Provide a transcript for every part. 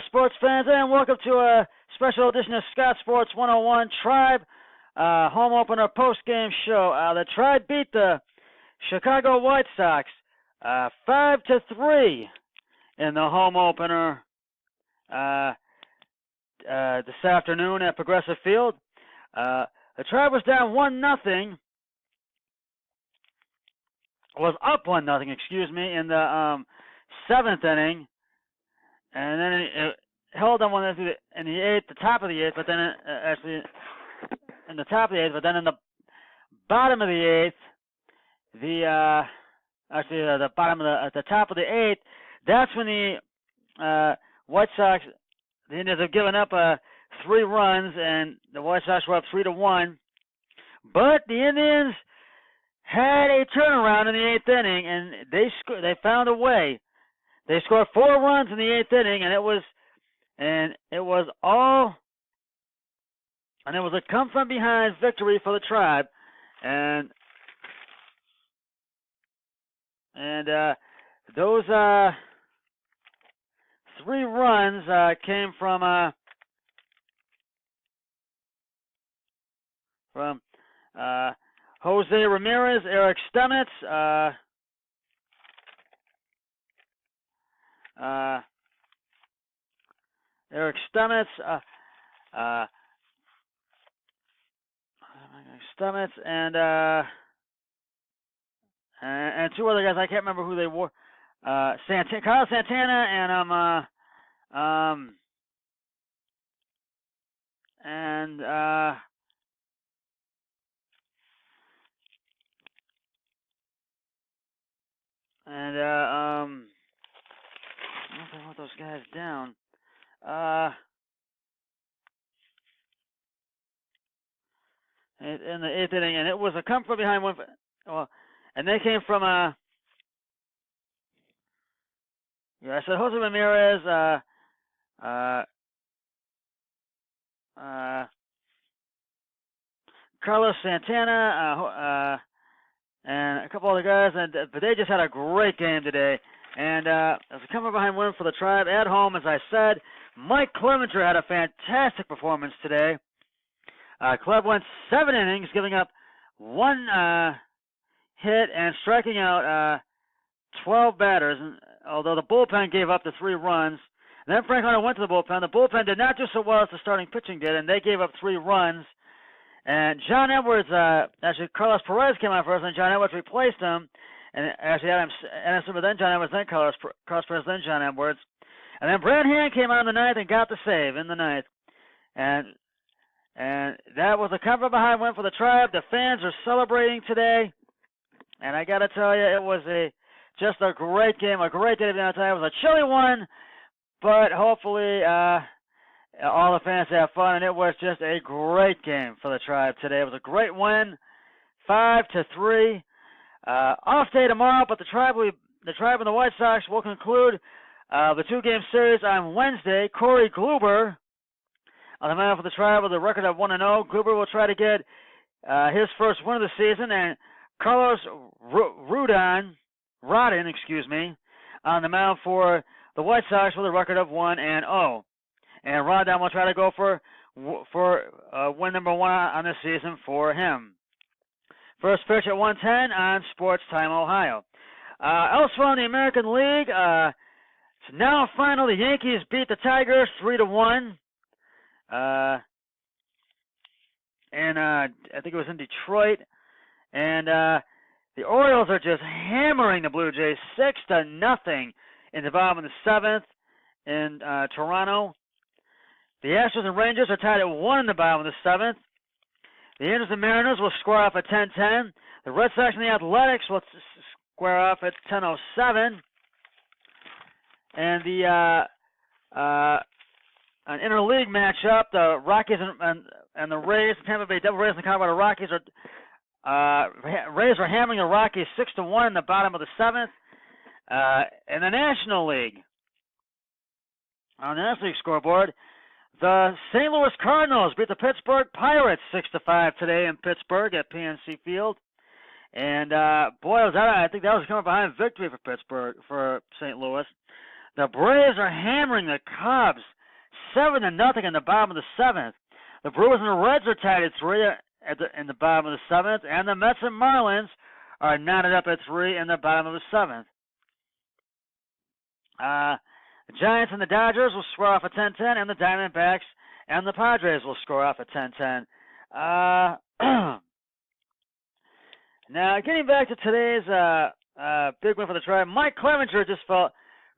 Sports fans, and welcome to a special edition of Scott Sports 101 Tribe home opener post-game show. The Tribe beat the Chicago White Sox 5-3 in the home opener this afternoon at Progressive Field. The Tribe was down 1-0. Was up 1-0, excuse me, in the seventh inning. And then it held on one in the eighth, the top of the eighth, but then actually in the top of the eighth, but then in the bottom of the eighth, the bottom of the top of the eighth, that's when the White Sox, they ended up giving up 3 runs, and the White Sox were up 3-1. But the Indians had a turnaround in the eighth inning, and they found a way. They scored 4 runs in the eighth inning, and it was a come from behind victory for the Tribe, and those 3 runs came from Jose Ramirez, Eric Stemnitz, and 2 other guys. I can't remember who they were. Carlos Santana I don't know if I want those guys down. In the eighth inning, and it was a come from behind one. And they came from I said Jose Ramirez, Carlos Santana, and a couple other guys, but they just had a great game today. And it was a come from behind win for the Tribe at home, as I said. Mike Clevenger had a fantastic performance today. Cleb went 7 innings, giving up 1 hit and striking out 12 batters, although the bullpen gave up the 3 runs. And then Frank Hunter went to the bullpen. The bullpen did not do so well as the starting pitching did, and they gave up 3 runs. And John Edwards, actually Carlos Perez came out first, and John Edwards replaced him. And actually Anderson, but then John Edwards, then Carlos Perez, then John Edwards. And then Brad Hand came out in the ninth and got the save in the ninth. And that was a come from behind win for the Tribe. The fans are celebrating today. And I got to tell you, it was just a great game, a great day to be on time. It was a chilly one, but hopefully all the fans have fun. And it was just a great game for the Tribe today. It was a great win, 5-3. Off day tomorrow, but the Tribe and the White Sox will conclude the 2-game series on Wednesday. Corey Kluber on the mound for the Tribe with a record of 1-0. Kluber will try to get his first win of the season, and Carlos Rodon, on the mound for the White Sox with a record of 1-0. And Rodon will try to go for win number 1 on this season for him. First pitch at 1:10 on Sports Time, Ohio. Elsewhere in the American League, it's now final. The Yankees beat the Tigers 3-1. And I think it was in Detroit. And the Orioles are just hammering the Blue Jays 6-0 in the bottom of the 7th in Toronto. The Astros and Rangers are tied at 1 in the bottom of the 7th. The Angels and Mariners will square off at 10-10. The Red Sox and the Athletics will square off at 10-07. And an interleague matchup, the Rockies and the Rays, the Tampa Bay Devil Rays and the Colorado Rockies Rays are hammering the Rockies 6-1 in the bottom of the 7th. In the National League, on the National League scoreboard, the St. Louis Cardinals beat the Pittsburgh Pirates 6-5 today in Pittsburgh at PNC Field. And boy, I think that was coming behind victory for St. Louis. The Braves are hammering the Cubs 7-0 in the bottom of the 7th. The Brewers and the Reds are tied at 3 in the bottom of the 7th, and the Mets and Marlins are knotted up at 3 in the bottom of the 7th. The Giants and the Dodgers will score off a 10-10, and the Diamondbacks and the Padres will score off a 10-10. Now, getting back to today's big win for the Tribe, Mike Clevenger just felt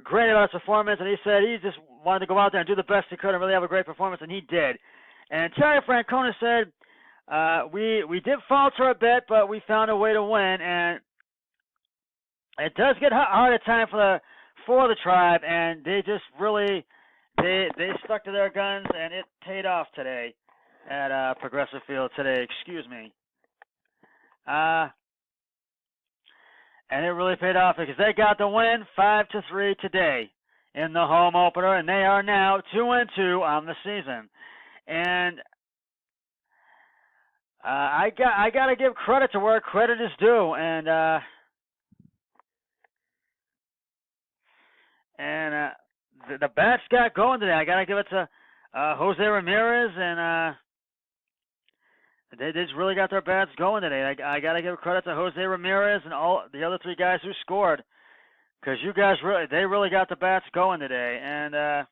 great about his performance, and he said he just wanted to go out there and do the best he could and really have a great performance, and he did. And Terry Francona said, we did falter a bit, but we found a way to win, and it does get hard at times for the Tribe, and they just really they stuck to their guns, and it paid off today at Progressive Field today. Excuse me. And it really paid off because they got the win 5-3 today in the home opener, and they are now 2-2 on the season. And I got to give credit to where credit is due, and the bats got going today. I got to give it to Jose Ramirez, and they just really got their bats going today. I got to give credit to Jose Ramirez and all the other 3 guys who scored, because you guys really got the bats going today. And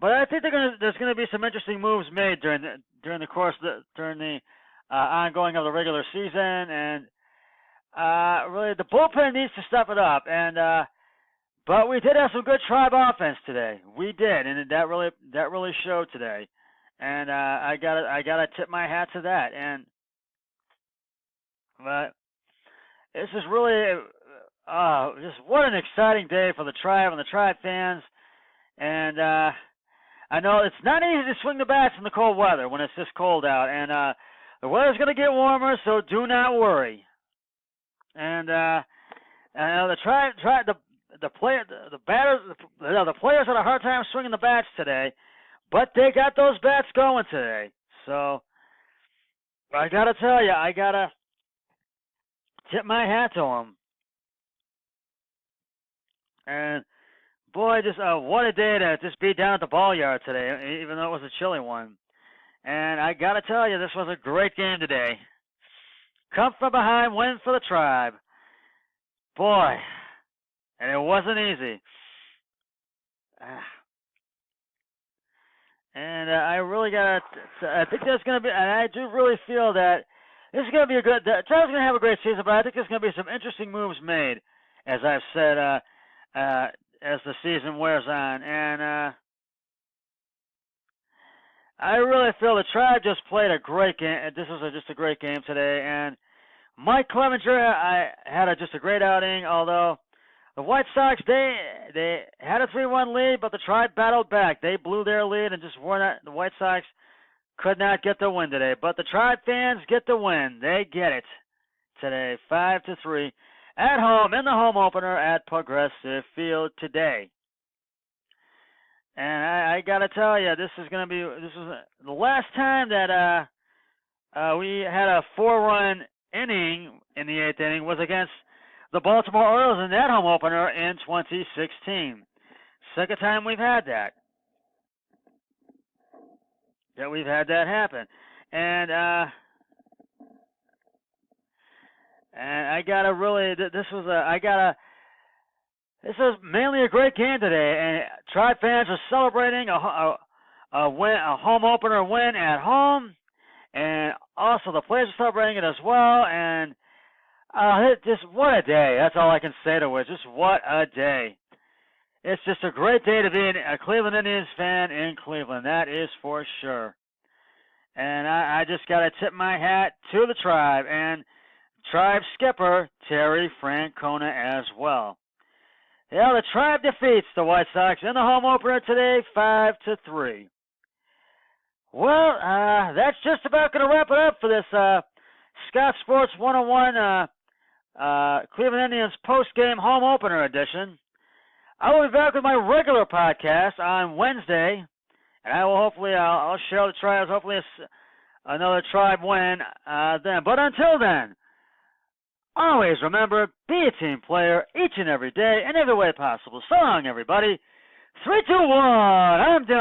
but I think there's gonna be some interesting moves made during the course during the ongoing of the regular season, and really the bullpen needs to step it up. And but we did have some good Tribe offense today. We did, and that really showed today. And I gotta tip my hat to that. And but this is really just what an exciting day for the Tribe and the Tribe fans. And I know it's not easy to swing the bats in the cold weather when it's this cold out, and the weather's gonna get warmer, so do not worry. And I know the players had a hard time swinging the bats today. But they got those bats going today. So I got to tell you, I got to tip my hat to them. And boy, just what a day to just be down at the ball yard today, even though it was a chilly one. And I got to tell you, this was a great game today. Come from behind, win for the Tribe. Boy, and it wasn't easy. And I really I think there's going to be, and I do really feel that this is going to be the Tribe's going to have a great season, but I think there's going to be some interesting moves made, as I've said, as the season wears on. And I really feel the Tribe just played a great game. This was just a great game today. And Mike Clevenger had just a great outing, although the White Sox, they had a 3-1 lead, but the Tribe battled back. They blew their lead and just the White Sox could not get the win today. But the Tribe fans get the win. They get it today, 5-3, at home in the home opener at Progressive Field today. And I got to tell you, this is the last time that we had a 4-run inning in the 8th inning was against the Baltimore Orioles in that home opener in 2016. Second time we've had that. That we've had that happen. And I gotta really, this was mainly a great game today, and Tribe fans are celebrating a win, a home opener win at home, and also the players are celebrating it as well. And just what a day. That's all I can say to it. Just what a day. It's just a great day to be a Cleveland Indians fan in Cleveland. That is for sure. And I just got to tip my hat to the Tribe and Tribe skipper Terry Francona as well. Yeah, the Tribe defeats the White Sox in the home opener today, 5-3. Well, that's just about going to wrap it up for this Scott Sports 101 Cleveland Indians post-game home opener edition. I will be back with my regular podcast on Wednesday, and I will I'll share the Tribes, hopefully another Tribe win then. But until then, Always remember, be a team player each and every day in every way possible. So long, everybody. 3, 2, 1. I'm Dylan.